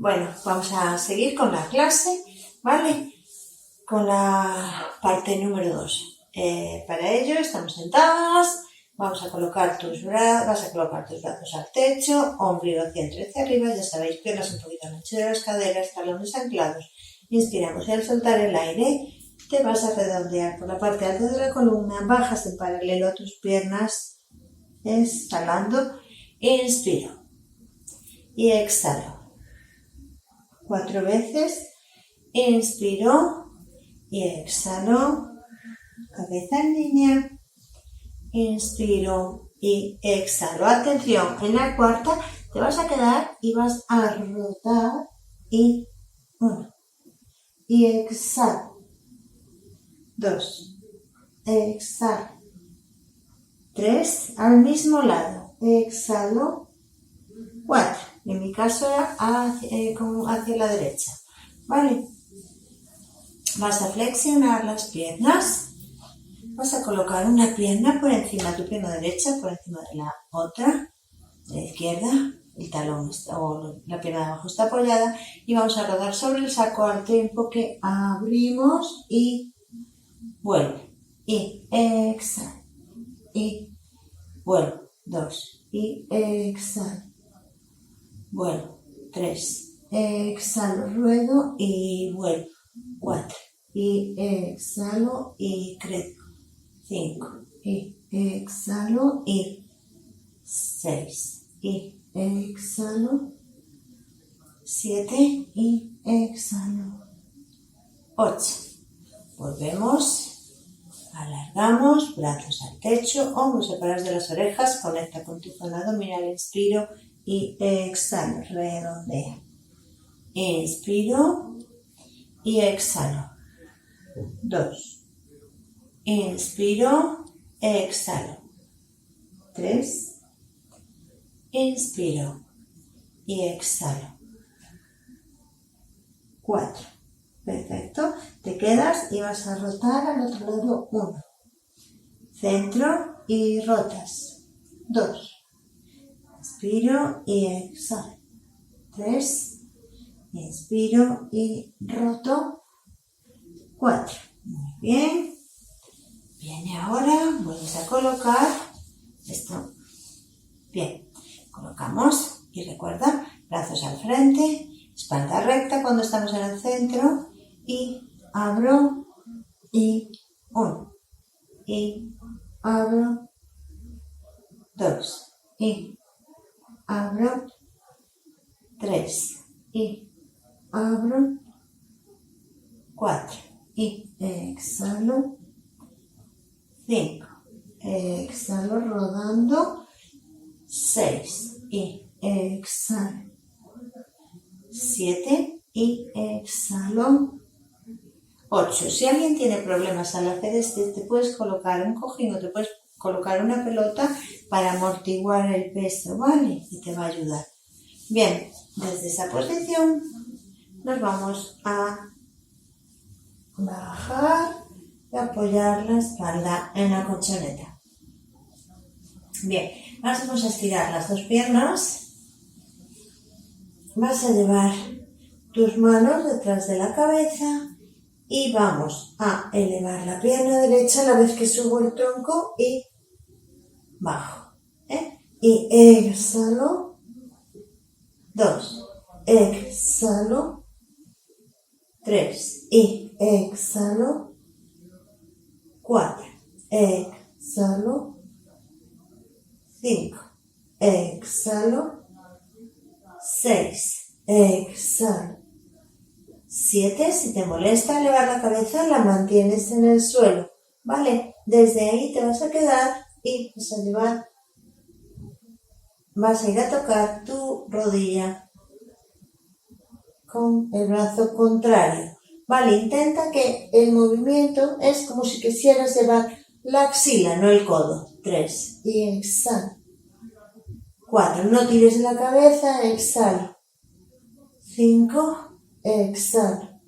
Bueno, vamos a seguir con la clase, ¿vale? Con la parte número 2. Para ello estamos sentadas, vas a colocar tus brazos al techo, ombligo hacia arriba, ya sabéis, piernas un poquito al ancho de las caderas, talones anclados. Inspiramos y al soltar el aire te vas a redondear por la parte alta de la columna, bajas en paralelo a tus piernas, exhalando, inspiro y exhalo. 4 veces, inspiro y exhalo, cabeza en línea, inspiro y exhalo. Atención, en la cuarta te vas a quedar y vas a rotar y 1 y exhalo, 2, exhalo, 3, al mismo lado, exhalo, 4. En mi caso era hacia la derecha, ¿vale? Vas a flexionar las piernas, vas a colocar una pierna por encima de tu pierna derecha, por encima de la otra, de la izquierda, el talón o la pierna de abajo está apoyada y vamos a rodar sobre el saco al tiempo que abrimos y vuelve, y exhalo, y vuelvo, 2, y exhalo. Vuelvo, 3, exhalo, ruedo y vuelvo, 4, y exhalo y crezco, 5, y exhalo y 6, y exhalo, 7, y exhalo, 8. Volvemos, alargamos, brazos al techo, hombros separados de las orejas, conecta con tu zona abdominal, inspiro y exhalo, redondea. Inspiro y exhalo. 2. Inspiro, exhalo. 3. Inspiro y exhalo. 4. Perfecto. Te quedas y vas a rotar al otro lado 1. Centro y rotas. 2. Inspiro y exhalo. 3. Inspiro y roto. 4. Muy bien. Viene ahora, vuelves a colocar esto. Bien. Colocamos y recuerda, brazos al frente, espalda recta cuando estamos en el centro y abro y 1. Y abro 2. Y abro 3 y abro 4 y exhalo 5, exhalo rodando 6 y exhalo 7 y exhalo 8. Si alguien tiene problemas al hacer te puedes colocar un cojín o te puedes colocar una pelota para amortiguar el peso, ¿vale? Y te va a ayudar. Bien, desde esa posición nos vamos a bajar y apoyar la espalda en la colchoneta. Bien, vamos a estirar las 2 piernas. Vas a llevar tus manos detrás de la cabeza y vamos a elevar la pierna derecha a la vez que subo el tronco y bajo. Y exhalo, 2, exhalo, 3 y exhalo, 4, exhalo, 5, exhalo, 6, exhalo, 7, si te molesta elevar la cabeza, la mantienes en el suelo, ¿vale? Desde ahí te vas a quedar y vas a ir a tocar tu rodilla con el brazo contrario, ¿vale? Intenta que el movimiento es como si quisieras llevar la axila, no el codo. 3, y exhalo. 4, no tires de la cabeza, exhalo. 5, exhalo.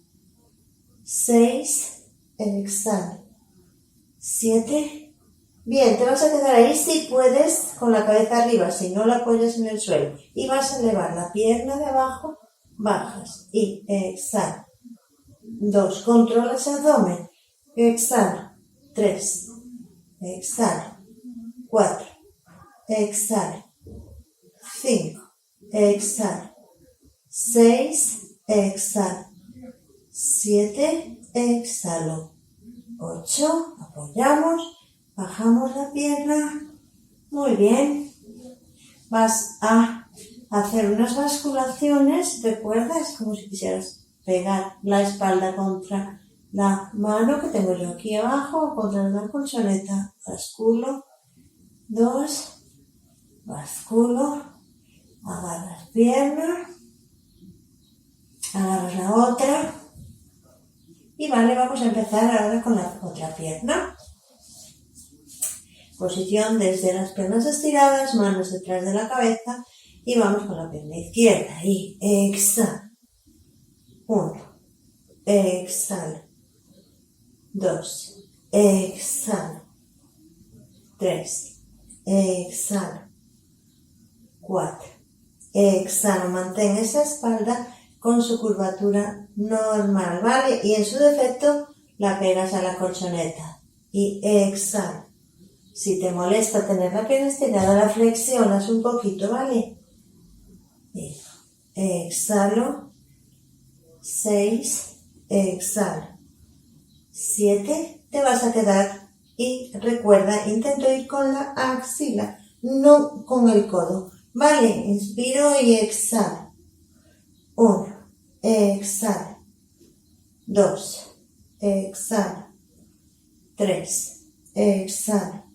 6, exhalo. 7, bien, te vas a quedar ahí si puedes con la cabeza arriba, si no la apoyas en el suelo. Y vas a elevar la pierna de abajo bajas y exhala. 2, controlas el abdomen, exhala. 3, exhala. 4, exhala. 5, exhala. 6, exhala. 7, exhalo. 8, apoyamos, bajamos la pierna. Muy bien. Vas a hacer unas basculaciones, ¿recuerdas? Como si quisieras pegar la espalda contra la mano que tengo yo aquí abajo, contra la colchoneta. Basculo. 2, basculo. Agarras pierna. Agarras la otra. Y vale, vamos a empezar ahora con la otra pierna. Posición desde las piernas estiradas, manos detrás de la cabeza y vamos con la pierna izquierda. Y exhala. 1, exhala. 2, exhala. 3, exhala. 4, exhala. Mantén esa espalda con su curvatura normal, ¿vale? Y en su defecto la pegas a la colchoneta. Y exhala. Si te molesta tener la pierna estirada, la flexionas un poquito, ¿vale? Y exhalo. 6, exhalo. 7, te vas a quedar y recuerda, intento ir con la axila, no con el codo, ¿vale? Inspiro y exhalo. 1, exhalo. 2, exhalo. 3, exhalo.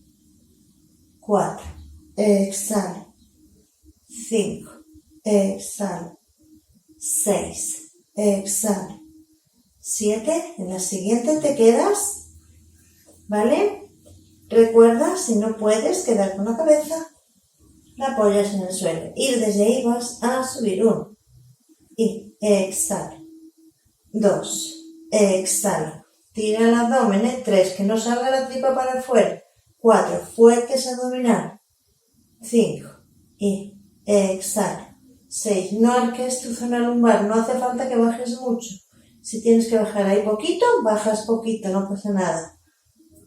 4, exhalo. 5, exhalo. 6, exhalo. 7, en la siguiente te quedas, ¿vale? Recuerda, si no puedes quedar con la cabeza, la apoyas en el suelo. Y desde ahí vas a subir. 1, y exhalo. 2, exhalo. Tira el abdomen. 3, que no salga la tripa para afuera. 4, fuertes abdominal. 5, y exhala. 6, no arques tu zona lumbar, no hace falta que bajes mucho. Si tienes que bajar ahí poquito, bajas poquito, no pasa nada.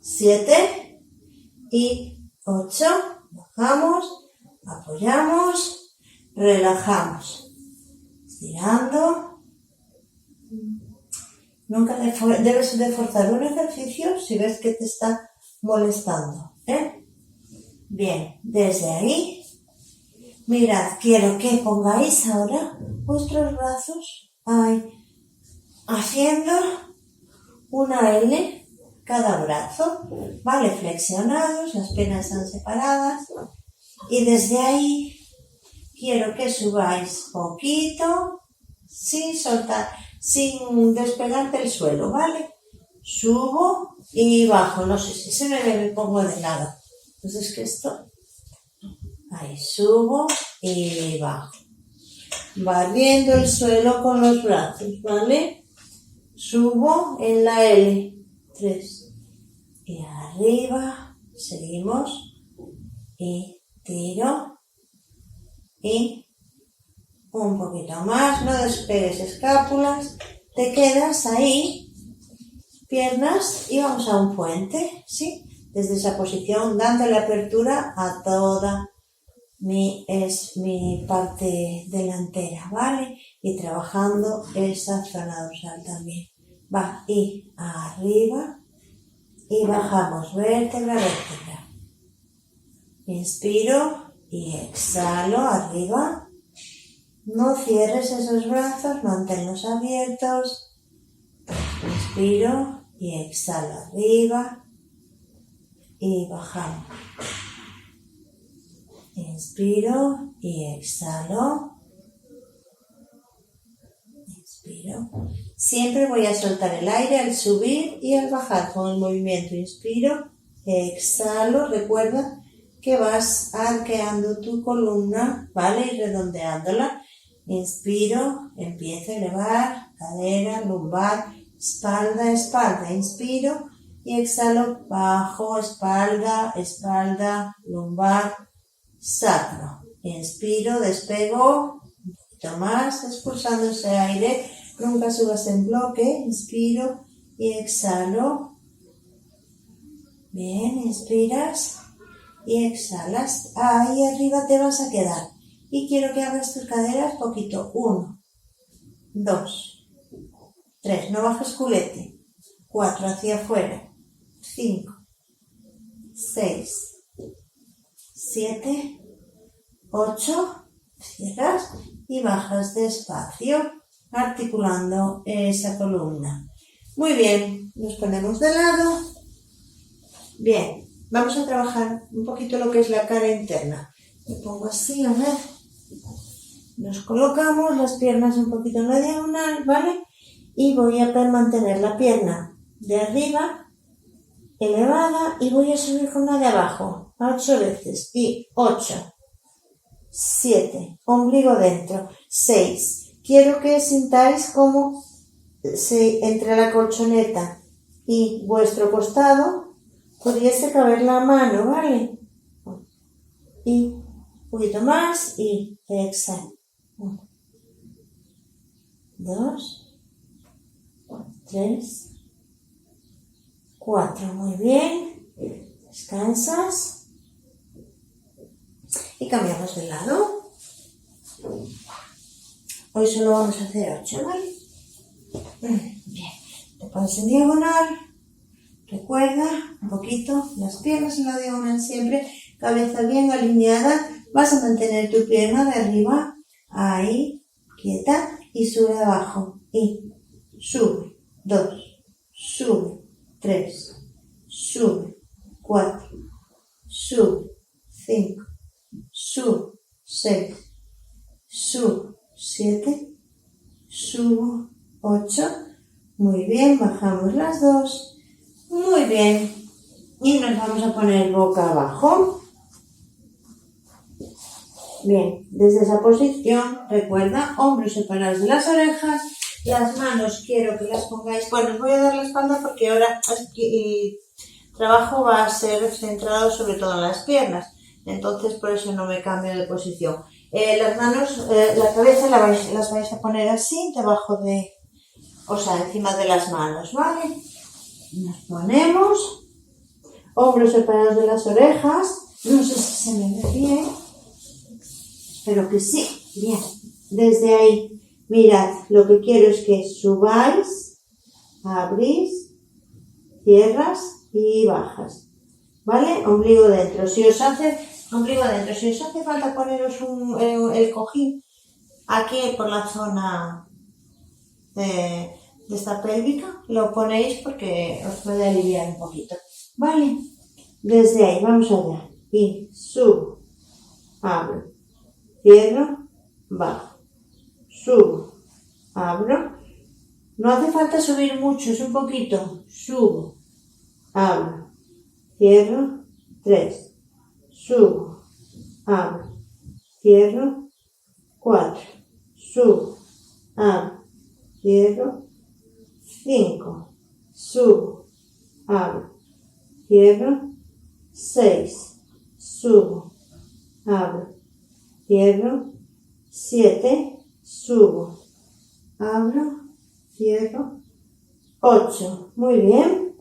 7 y 8, bajamos, apoyamos, relajamos. Estirando. Nunca debes de forzar un ejercicio si ves que te está molestando, ¿eh? Bien, desde ahí, mirad, quiero que pongáis ahora vuestros brazos ahí, haciendo una L cada brazo, ¿vale? Flexionados, las piernas están separadas y desde ahí quiero que subáis poquito, sin soltar, sin despegar del suelo, ¿vale? Subo y bajo, no sé si se me ve, me pongo de lado. Entonces que esto, ahí subo y bajo. Barriendo el suelo con los brazos, ¿vale? Subo en la L, 3. Y arriba, seguimos. Y tiro. Y un poquito más, no despegues escápulas. Te quedas ahí, piernas y vamos a un puente, ¿sí? Desde esa posición, dándole apertura a toda mi parte delantera, ¿vale? Y trabajando esa zona dorsal también. Va, y arriba, y bajamos, vértebra, vértebra. Inspiro y exhalo, arriba. No cierres esos brazos, manténlos abiertos. Inspiro y exhalo, arriba. Y bajamos. Inspiro y exhalo. Inspiro. Siempre voy a soltar el aire al subir y al bajar con el movimiento. Inspiro, exhalo. Recuerda que vas arqueando tu columna, ¿vale? Y redondeándola. Inspiro, empiezo a elevar, cadera, lumbar, espalda, espalda. Inspiro. Y exhalo, bajo, espalda, espalda, lumbar, sacro. Inspiro, despego, un poquito más, expulsando ese aire. Nunca subas en bloque. Inspiro y exhalo. Bien, inspiras y exhalas. Ahí arriba te vas a quedar. Y quiero que abras tus caderas poquito. 1, 2, 3. No bajes culete. 4 hacia afuera. 5, 6, 7, 8. Cierras y bajas despacio, articulando esa columna. Muy bien, nos ponemos de lado. Bien, vamos a trabajar un poquito lo que es la cara interna. Me pongo así, a ver. Nos colocamos las piernas un poquito en la diagonal, ¿vale? Y voy a mantener la pierna de arriba elevada y voy a subir con la de abajo 8 veces. Y 8, 7, ombligo dentro. 6. Quiero que sintáis como entre la colchoneta y vuestro costado pudiese caber la mano, ¿vale? Y un poquito más y exhalo. 1, 2, 3, 4. Muy bien. Descansas. Y cambiamos de lado. Hoy solo vamos a hacer 8, ¿vale? Bien. Te pones en diagonal. Recuerda un poquito las piernas en la diagonal siempre. Cabeza bien alineada. Vas a mantener tu pierna de arriba. Ahí. Quieta. Y sube abajo. Y sube. 2. Sube. 3. Sube. 4. Sube. 5. Subo, 6, subo, 7, subo, 8, muy bien, bajamos las 2, muy bien, y nos vamos a poner boca abajo. Bien, desde esa posición, recuerda, hombros separados de las orejas, las manos quiero que las pongáis, bueno, os voy a dar la espalda porque ahora el trabajo va a ser centrado sobre todo en las piernas. Entonces por eso no me cambio de posición. Las manos, la cabeza las vais a poner así, debajo de, o sea, encima de las manos, ¿vale? Nos ponemos, hombros separados de las orejas, no sé si se me ve bien, espero que sí, bien. Desde ahí, mirad, lo que quiero es que subáis, abrís, cierras y bajas. ¿Vale? Ombligo dentro. Si os hace falta poneros el cojín aquí por la zona de esta pélvica, lo ponéis porque os puede aliviar un poquito. ¿Vale? Desde ahí, vamos allá. Y subo, abro, cierro, bajo. Subo, abro. No hace falta subir mucho, es un poquito. Subo, abro. Cierro, 3, subo, abro, cierro, 4, subo, abro, cierro, 5, subo, abro, cierro, 6, subo, abro, cierro, 7, subo, abro, cierro, 8, muy bien,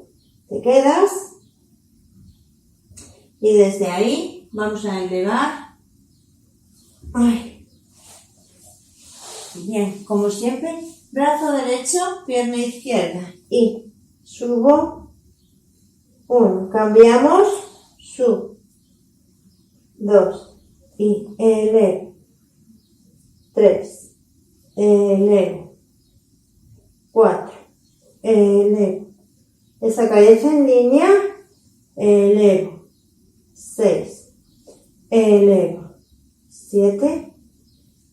te quedas. Y desde ahí vamos a elevar. Ay. Bien, como siempre, brazo derecho, pierna izquierda. Y subo. 1, cambiamos. Subo. 2. Y elevo. 3. Elevo. 4. Elevo. Esa cabeza en línea. Elevo. 6, elevo, 7,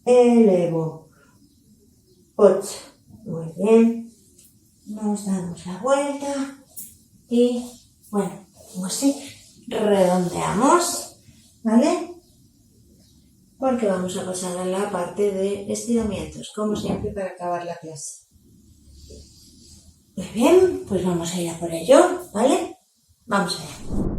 elevo, 8, muy bien, nos damos la vuelta y bueno, como así, redondeamos, ¿vale? Porque vamos a pasar a la parte de estiramientos, como siempre para acabar la clase. Muy bien, pues vamos a ir a por ello, ¿vale? Vamos allá.